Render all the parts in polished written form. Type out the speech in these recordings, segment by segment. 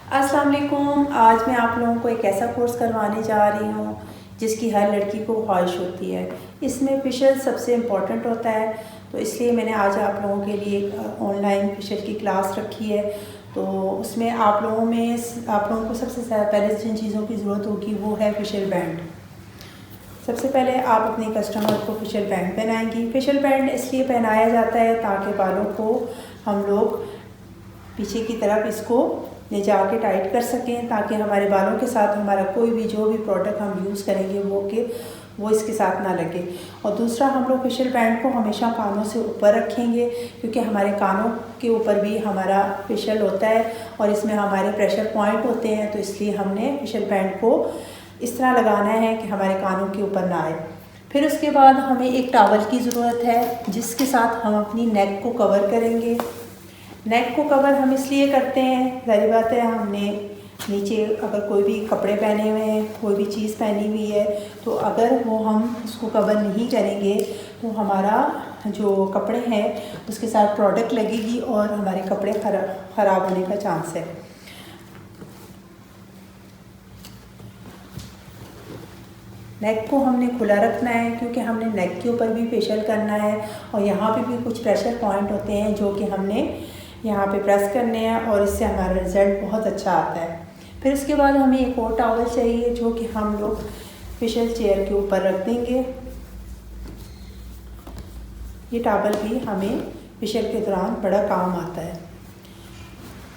अस्सलाम वालेकुम। आज मैं आप लोगों को एक ऐसा कोर्स करवाने जा रही हूँ जिसकी हर लड़की को ख्वाहिश होती है। इसमें फेशियल सबसे इम्पॉर्टेंट होता है, तो इसलिए मैंने आज आप लोगों के लिए ऑनलाइन फेशियल की क्लास रखी है। तो उसमें आप लोगों को सबसे पहले जिन चीज़ों की ज़रूरत होगी वो है फेशियल बैंड। सबसे पहले आप अपने कस्टमर को फेशियल बैंड पहनाएंगी। फेशियल बैंड इसलिए पहनाया जाता है ताकि बालों को हम लोग पीछे की तरफ इसको ले जाके टाइट कर सकें, ताकि हमारे बालों के साथ हमारा कोई भी जो भी प्रोडक्ट हम यूज़ करेंगे वो इसके साथ ना लगे। और दूसरा, हम लोग फेशियल बैंड को हमेशा कानों से ऊपर रखेंगे, क्योंकि हमारे कानों के ऊपर भी हमारा फेशियल होता है और इसमें हमारे प्रेशर पॉइंट होते हैं। तो इसलिए हमने फेशियल बैंड को इस तरह लगाना है कि हमारे कानों के ऊपर ना आए। फिर उसके बाद हमें एक टॉवल की ज़रूरत है जिसके साथ हम अपनी नेक को कवर करेंगे। नेक को कवर हम इसलिए करते हैं, ज़ाहिर बात है, हमने नीचे अगर कोई भी कपड़े पहने हुए हैं, कोई भी चीज़ पहनी हुई है, तो अगर वो हम उसको कवर नहीं करेंगे तो हमारा जो कपड़े हैं उसके साथ प्रोडक्ट लगेगी और हमारे कपड़े ख़राब होने का चांस है। नेक को हमने खुला रखना है, क्योंकि हमने नेक के ऊपर भी फेशियल करना है और यहाँ पे भी कुछ प्रेशर पॉइंट होते हैं जो कि हमने यहाँ पे प्रेस करने हैं और इससे हमारा रिज़ल्ट बहुत अच्छा आता है। फिर उसके बाद हमें एक और टॉवल चाहिए जो कि हम लोग फेशियल चेयर के ऊपर रख देंगे। ये टॉवल भी हमें फेशियल के दौरान बड़ा काम आता है।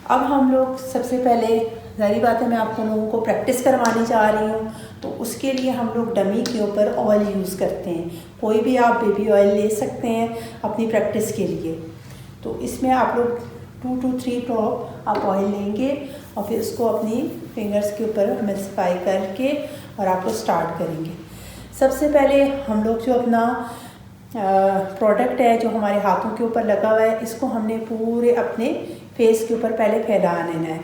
अब हम लोग सबसे पहले, ज़ाहिर बात है, मैं आप लोगों को प्रैक्टिस करवाने जा रही हूँ, तो उसके लिए हम लोग डमी के ऊपर ऑयल यूज़ करते हैं। कोई भी आप बेबी ऑयल ले सकते हैं अपनी प्रैक्टिस के लिए। तो इसमें आप लोग 2 to 3 ड्रॉप आप ऑयल लेंगे और फिर उसको अपनी फिंगर्स के ऊपर मिक्सफाई करके और आप लोग स्टार्ट करेंगे। सबसे पहले हम लोग जो अपना प्रोडक्ट है जो हमारे हाथों के ऊपर लगा हुआ है, इसको हमने पूरे अपने फेस के ऊपर पहले फैला लेना है।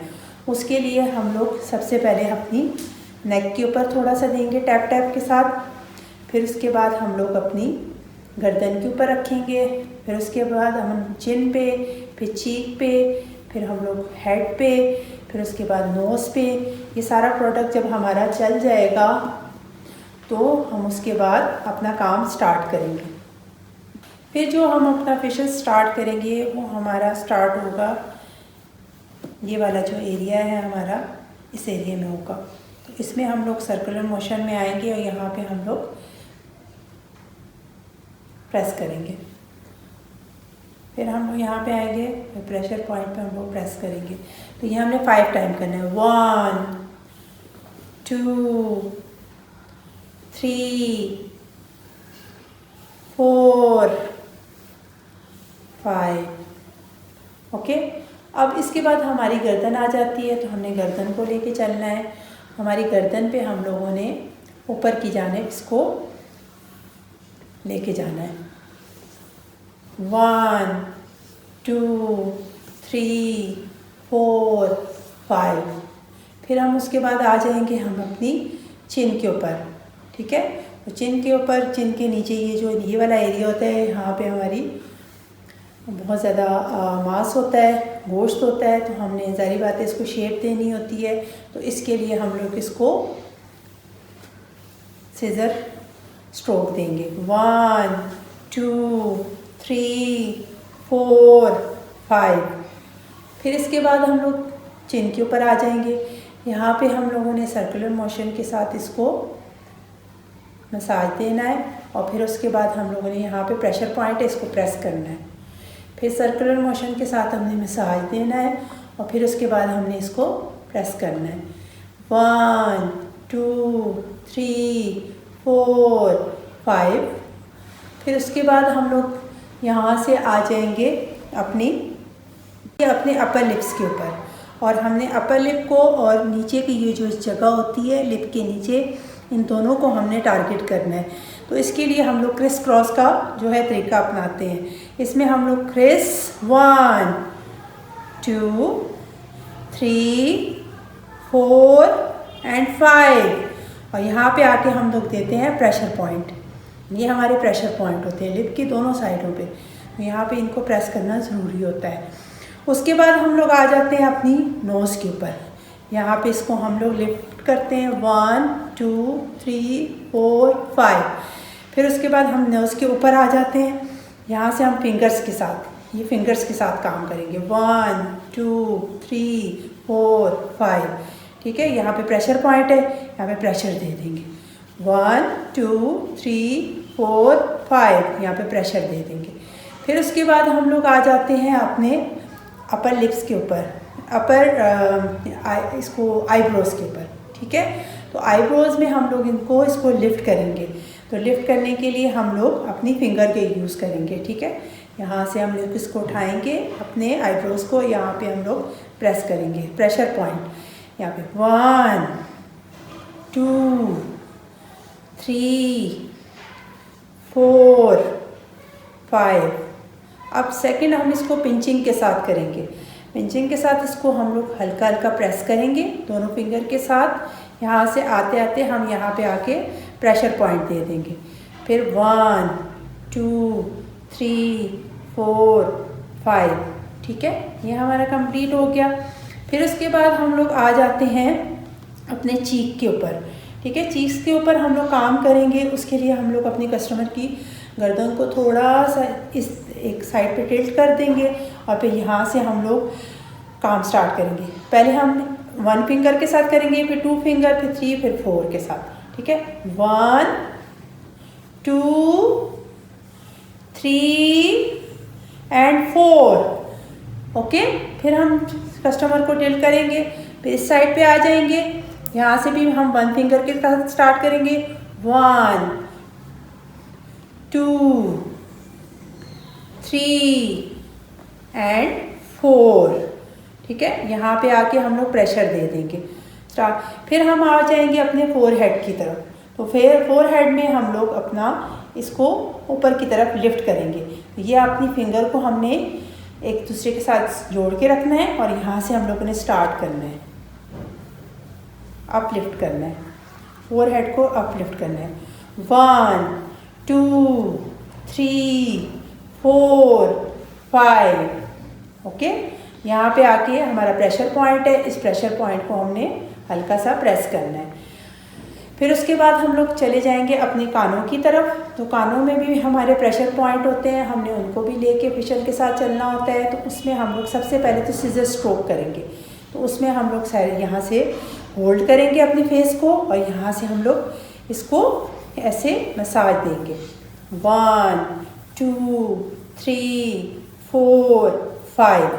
उसके लिए हम लोग सबसे पहले अपनी नेक के ऊपर थोड़ा सा देंगे टैप टैप के साथ। फिर उसके बाद हम लोग अपनी गर्दन के ऊपर रखेंगे। फिर उसके बाद हम चिन पे, फिर चीक पे, फिर हम लोग हेड पे, फिर उसके बाद नोज़ पे। ये सारा प्रोडक्ट जब हमारा चल जाएगा तो हम उसके बाद अपना काम स्टार्ट करेंगे। फिर जो हम अपना फेशियल स्टार्ट करेंगे वो हमारा स्टार्ट होगा, ये वाला जो एरिया है हमारा, इस एरिया में होगा। तो इसमें हम लोग सर्कुलर मोशन में आएंगे और यहाँ पे हम लोग प्रेस करेंगे। फिर हम लोग यहाँ पे आएंगे, प्रेशर पॉइंट पे हम लोग प्रेस करेंगे। तो ये हमने 5 टाइम करना है। 1 2 3 4 5। ओके। अब इसके बाद हमारी गर्दन आ जाती है, तो हमने गर्दन को लेके चलना है। हमारी गर्दन पे हम लोगों ने ऊपर की जानिब इसको लेके जाना है। 1 2 3 4 5। फिर हम उसके बाद आ जाएंगे हम अपनी चिन के ऊपर। ठीक है। तो चिन के ऊपर, चिन के नीचे ये वाला एरिया होता है, यहाँ पे हमारी बहुत ज़्यादा मांस होता है, गोश्त होता है। तो हमने, ज़ाहिर बात है, इसको शेप देनी होती है। तो इसके लिए हम लोग इसको सीजर स्ट्रोक देंगे। 1 2 3 4 5। फिर इसके बाद हम लोग चिन के ऊपर आ जाएंगे। यहाँ पे हम लोगों ने सर्कुलर मोशन के साथ इसको मसाज देना है और फिर उसके बाद हम लोगों ने यहाँ पे प्रेशर पॉइंट है, इसको प्रेस करना है। फिर सर्कुलर मोशन के साथ हमने मसाज देना है और फिर उसके बाद हमने इसको प्रेस करना है। 1 2 3 4 5। फिर उसके बाद हम लोग यहाँ से आ जाएंगे अपने अपर लिप्स के ऊपर, और हमने अपर लिप को और नीचे की ये जो जगह होती है लिप के नीचे, इन दोनों को हमने टारगेट करना है। तो इसके लिए हम लोग क्रिस क्रॉस का जो है तरीका अपनाते हैं। इसमें हम लोग क्रिस 1 2 3 4 एंड 5, और यहाँ पे आके हम लोग देते हैं प्रेशर पॉइंट। ये हमारे प्रेशर पॉइंट होते हैं लिप की दोनों साइडों पे। तो यहाँ पे इनको प्रेस करना ज़रूरी होता है। उसके बाद हम लोग आ जाते हैं अपनी नोज़ के ऊपर। यहाँ पे इसको हम लोग लिफ्ट करते हैं 1 2 3 4 5। फिर उसके बाद हम नोज़ के ऊपर आ जाते हैं। यहाँ से हम फिंगर्स के साथ, ये फिंगर्स के साथ काम करेंगे 1 2 3 4 5। ठीक है, यहाँ पे प्रेशर पॉइंट है, यहाँ पे प्रेशर दे देंगे 1 2 3 4 5, यहाँ पे प्रेशर दे देंगे। फिर उसके बाद हम लोग आ जाते हैं अपने अपर लिप्स के ऊपर, इसको आईब्रोज़ के ऊपर। ठीक है, तो आईब्रोज़ में हम लोग इसको लिफ्ट करेंगे। तो लिफ्ट करने के लिए हम लोग अपनी फिंगर के यूज़ करेंगे। ठीक है, यहाँ से हम लोग इसको उठाएंगे, अपने आईब्रोज़ को यहाँ पे हम लोग प्रेस करेंगे, प्रेशर पॉइंट यहाँ पे 1 2 3 4 5। अब सेकंड हम इसको पिंचिंग के साथ करेंगे। पिंचिंग के साथ इसको हम लोग हल्का हल्का प्रेस करेंगे दोनों फिंगर के साथ। यहाँ से आते आते हम यहाँ पे आके प्रेशर पॉइंट दे देंगे। फिर 1 2 3 4 5। ठीक है, ये हमारा कंप्लीट हो गया। फिर उसके बाद हम लोग आ जाते हैं अपने चीक के ऊपर। ठीक है, चीक्स के ऊपर हम लोग काम करेंगे। उसके लिए हम लोग अपनी कस्टमर की गर्दन को थोड़ा सा इस एक साइड पे टिल्ट कर देंगे और फिर यहाँ से हम लोग काम स्टार्ट करेंगे। पहले हम 1 फिंगर के साथ करेंगे, फिर 2 फिंगर, फिर 3, फिर 4 के साथ। ठीक है, 1 2 3 एंड 4। ओके, फिर हम कस्टमर को टिल्ट करेंगे, फिर इस साइड पे आ जाएंगे। यहाँ से भी हम 1 फिंगर के साथ स्टार्ट करेंगे 1 2 3 एंड 4। ठीक है, यहाँ पे आके हम लोग प्रेशर दे देंगे स्टार्ट। फिर हम आ जाएंगे अपने फोरहेड की तरफ। तो फिर फोरहेड में हम लोग अपना इसको ऊपर की तरफ लिफ्ट करेंगे। ये अपनी फिंगर को हमने एक दूसरे के साथ जोड़ के रखना है और यहाँ से हम लोगों ने स्टार्ट करना है, अपलिफ्ट करना है, फोरहेड को अपलिफ्ट करना है 1 2 3 4 5। ओके, यहाँ पे आके हमारा प्रेशर पॉइंट है, इस प्रेशर पॉइंट को हमने हल्का सा प्रेस करना है। फिर उसके बाद हम लोग चले जाएंगे अपने कानों की तरफ। तो कानों में भी हमारे प्रेशर पॉइंट होते हैं, हमने उनको भी लेके फिशल के साथ चलना होता है। तो उसमें हम लोग सबसे पहले तो सीजर स्ट्रोक करेंगे। तो उसमें हम लोग यहाँ से होल्ड करेंगे अपनी फेस को और यहाँ से हम लोग इसको ऐसे मसाज देंगे 1 2 3 4 5।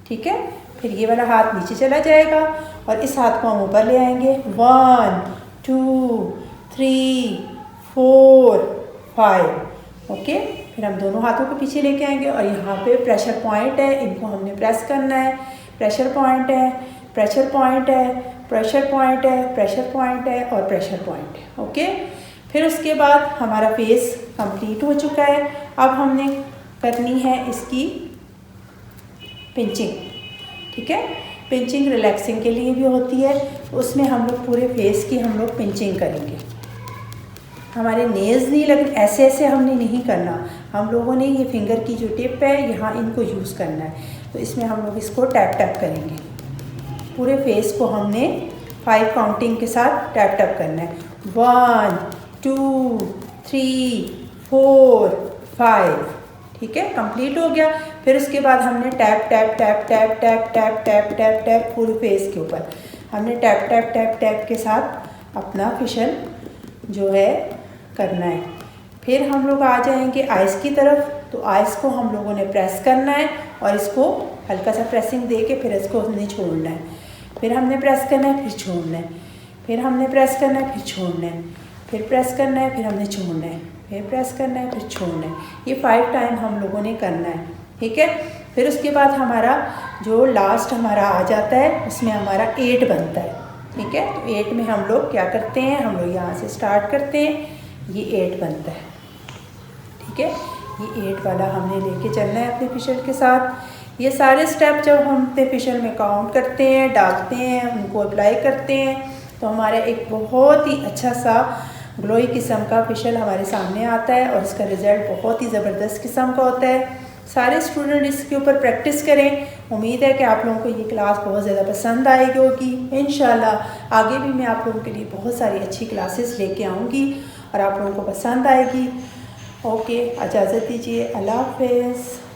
ठीक है, फिर ये वाला हाथ नीचे चला जाएगा और इस हाथ को हम ऊपर ले आएंगे 1 2 3 4 5। ओके, फिर हम दोनों हाथों को पीछे लेके आएंगे और यहाँ पे प्रेशर पॉइंट है, इनको हमने प्रेस करना है। प्रेशर पॉइंट है, प्रेशर पॉइंट है, प्रेशर पॉइंट है, प्रेशर पॉइंट है और प्रेशर पॉइंट है। ओके, फिर उसके बाद हमारा फेस कंप्लीट हो चुका है। अब हमने करनी है इसकी पिंचिंग। ठीक है, पिंचिंग रिलैक्सिंग के लिए भी होती है। उसमें हम लोग पूरे फेस की हम लोग पिंचिंग करेंगे। हमारे नेल्स नहीं लग, ऐसे ऐसे हमने नहीं करना। हम लोगों ने ये फिंगर की जो टिप है यहाँ इनको यूज़ करना है। तो इसमें हम लोग इसको टैप टैप करेंगे। पूरे फेस को हमने 5 काउंटिंग के साथ टैप टैप करना है 1 2 3 4 5। ठीक है, कंप्लीट हो गया। फिर उसके बाद हमने tap tap tap tap tap tap tap tap tap पूरे फेस के ऊपर हमने टैप टैप टैप टैप के साथ अपना फेशियल जो है करना है। फिर हम लोग आ जाएंगे आइज़ की तरफ। तो आइज़ को हम लोगों ने प्रेस करना है और इसको हल्का सा प्रेसिंग दे के फिर इसको हमने छोड़ना है। फिर हमने प्रेस करना है, फिर छोड़ना है, फिर हमने प्रेस करना है, फिर छोड़ना है, फिर प्रेस करना है, फिर हमने छोड़ना है, फिर प्रेस करना है, फिर छोड़ना है। ये 5 टाइम हम लोगों ने करना है। ठीक है, फिर उसके बाद हमारा जो लास्ट हमारा आ जाता है उसमें हमारा 8 बनता है। ठीक है, तो 8 में हम लोग क्या करते हैं, हम लोग यहाँ से स्टार्ट करते हैं, ये 8 बनता है। ठीक है, ये 8 वाला हमने लेके चलना है अपने फेशियल के साथ। ये सारे स्टेप जब हम अपने फेशियल में काउंट करते हैं, डालते हैं, उनको अप्लाई करते हैं तो हमारा एक बहुत ही अच्छा सा ग्लोई किस्म का फेशियल हमारे सामने आता है और इसका रिज़ल्ट बहुत ही ज़बरदस्त किस्म का होता है। सारे स्टूडेंट इसके ऊपर प्रैक्टिस करें उम्मीद है कि आप लोगों को ये क्लास बहुत ज़्यादा पसंद आएगी होगी। इंशाल्लाह आगे भी मैं आप लोगों के लिए बहुत सारी अच्छी क्लासेस लेके आऊँगी और आप लोगों को पसंद आएगी। ओके, इजाज़त दीजिए, अल्लाह हाफ़िज़।